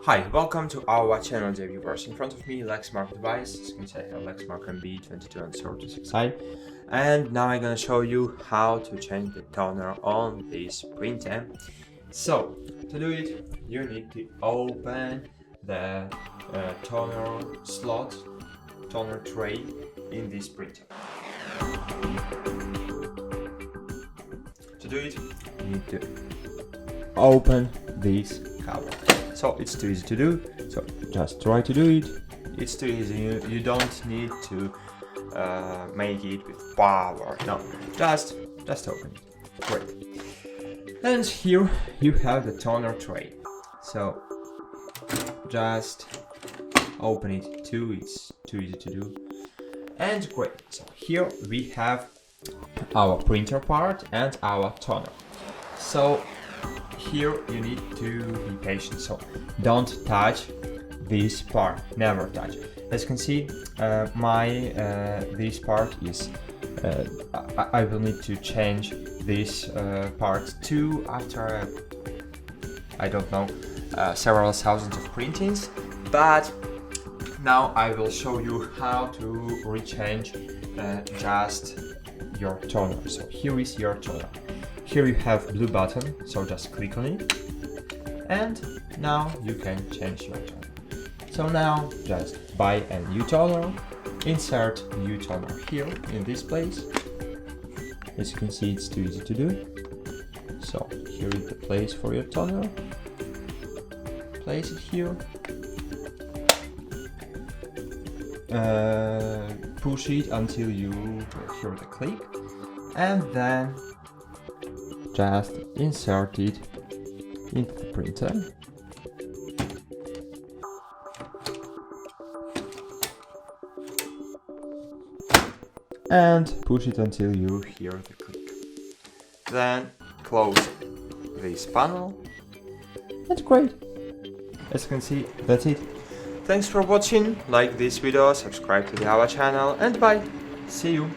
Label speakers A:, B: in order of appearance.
A: Hi, welcome to our channel, dear viewers. In front of me, Lexmark device. As you can see, I have Lexmark NB2236i. And now I'm gonna show you how to change the toner on this printer. So, to do it, you need to open the toner slot, toner tray in this printer. To do it, you need to open this cover. So it's too easy to do, so just try to do it. It's too easy, you don't need to make it with power, no, just open it. Great. And here you have the toner tray, so just open it too, it's too easy to do. And great, so here we have our printer part and our toner. So here you need to be patient, so don't touch this part, never touch. As you can see, this part is I will need to change this part too after I don't know several thousands of printings, but now I will show you how to rechange just your toner. So here is your toner. Here you have blue button, so just click on it, and now you can change your toner. So now just buy a new toner, insert new toner here in this place. As you can see, it's too easy to do. So here is the place for your toner. Place it here. Push it until you hear the click, and then just insert it into the printer. And push it until you hear the click. Then close this panel. That's great. As you can see, that's it. Thanks for watching, like this video, subscribe to our channel, and bye. See you.